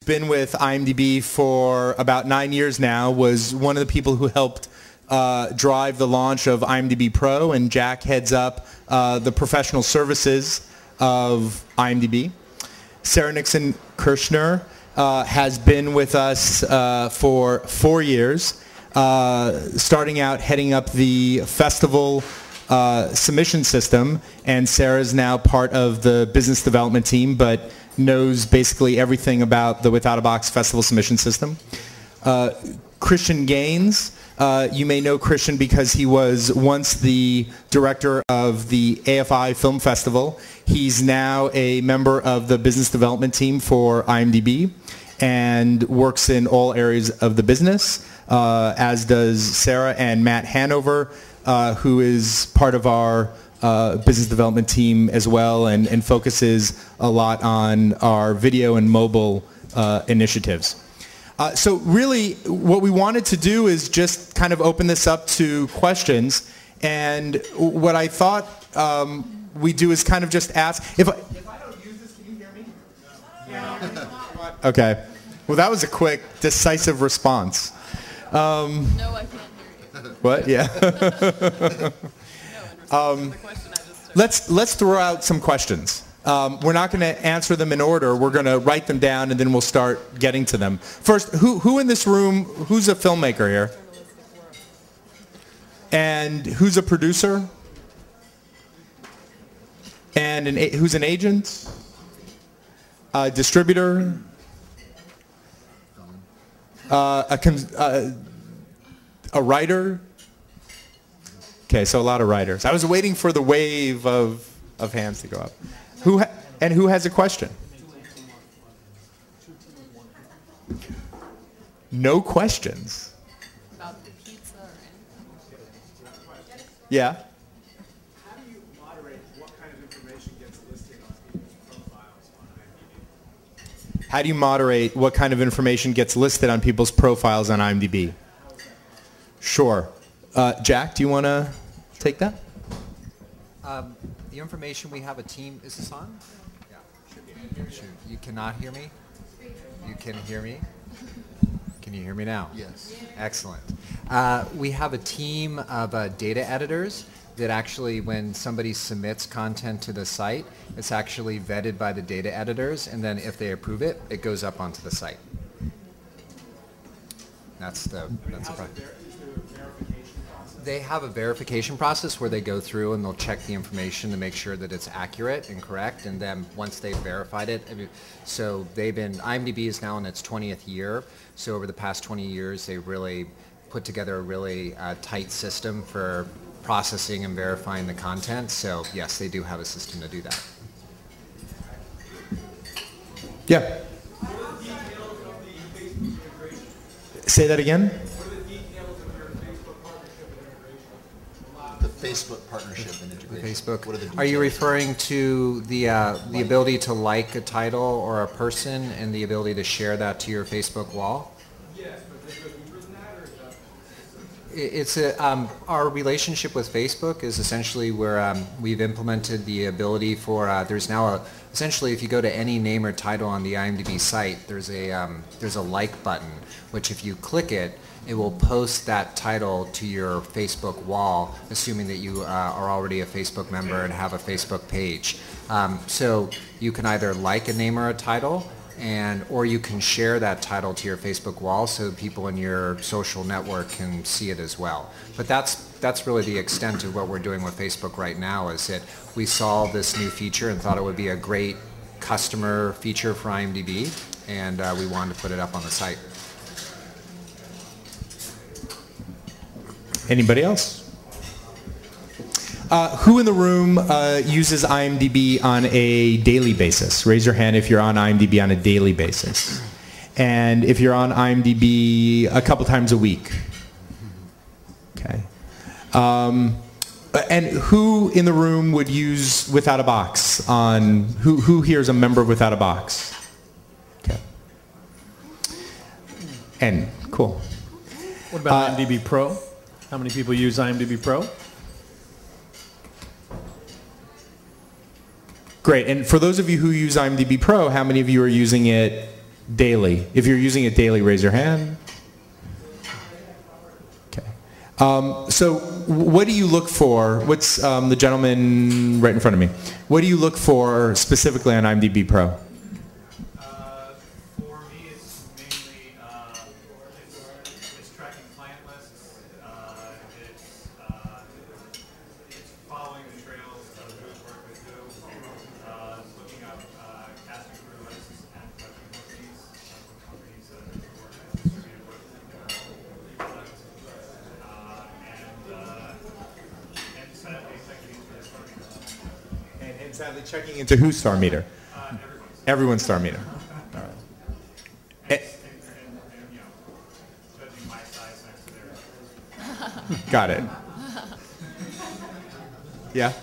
Been with IMDb for about 9 years now, was one of the people who helped drive the launch of IMDb Pro, and Jack heads up the professional services of IMDb. Sarah Nixon Kirshner has been with us for 4 years, starting out heading up the festival submission system, and Sarah's now part of the business development team, but knows basically everything about the Withoutabox festival submission system. Christian Gaines, you may know Christian because he was once the director of the AFI Film Festival. He's now a member of the business development team for IMDb and works in all areas of the business, as does Sarah and Matt Hanover, who is part of our business development team as well, and focuses a lot on our video and mobile initiatives. So really what we wanted to do is just kind of open this up to questions, and what I thought we do is kind of just ask, if I don't use this, can you hear me? No. Okay. Well, that was a quick, decisive response. No, I can't hear you. What? Yeah. Let's throw out some questions. We're not going to answer them in order. We're going to write them down, and then we'll start getting to them. First, who in this room, who's a filmmaker here? And who's a producer? And who's an agent? A distributor? A writer? Okay, so a lot of writers. I was waiting for the wave of hands to go up. Who has a question? No questions. About the pizza or anything? Yeah. How do you moderate what kind of information gets listed on people's profiles on IMDb? How do you moderate what kind of information gets listed on people's profiles on IMDb? Sure. Jack, do you want to take that? The information, we have a team. Is this on? Yeah. Shoot. You cannot hear me? You can hear me? Can you hear me now? Yes. Excellent. We have a team of data editors that actually, when somebody submits content to the site, it's actually vetted by the data editors, and then if they approve it, it goes up onto the site. That's the problem. They have a verification process where they go through and they'll check the information to make sure that it's accurate and correct, and then once they've verified it, so IMDb is now in its 20th year, so over the past 20 years they really put together a really tight system for processing and verifying the content, so yes, they do have a system to do that. Yeah. Say that again? Facebook partnership and integration. Facebook. What are the details? Are you referring to the ability to like a title or a person and the ability to share that to your Facebook wall? Yes, but does it go deeper than that, or is that? It's our relationship with Facebook is essentially where we've implemented the ability for there's now essentially if you go to any name or title on the IMDb site, there's a like button, which if you click it, it will post that title to your Facebook wall, assuming that you are already a Facebook member and have a Facebook page. So you can either like a name or a title, or you can share that title to your Facebook wall so people in your social network can see it as well. But that's really the extent of what we're doing with Facebook right now, is that we saw this new feature and thought it would be a great customer feature for IMDb, and we wanted to put it up on the site. Anybody else? Who in the room uses IMDb on a daily basis? Raise your hand if you're on IMDb on a daily basis. And if you're on IMDb a couple times a week. Okay. And who in the room would use Withoutabox on, who here is a member of Withoutabox? Okay. And cool. What about IMDb Pro? How many people use IMDb Pro? Great. And for those of you who use IMDb Pro, how many of you are using it daily? If you're using it daily, raise your hand. Okay. So what do you look for? What's the gentleman right in front of me? What do you look for specifically on IMDb Pro? For me, it's mainly it's tracking client lists. It's following the trails of who's worked with who. Looking up cast and crew lists and production companies that have worked and distributed with product. And sadly checking into the star meter. And sadly checking into whose star meter? Everyone's star meter. All right. And you know, judging my size next to theirs. Got it. Yeah?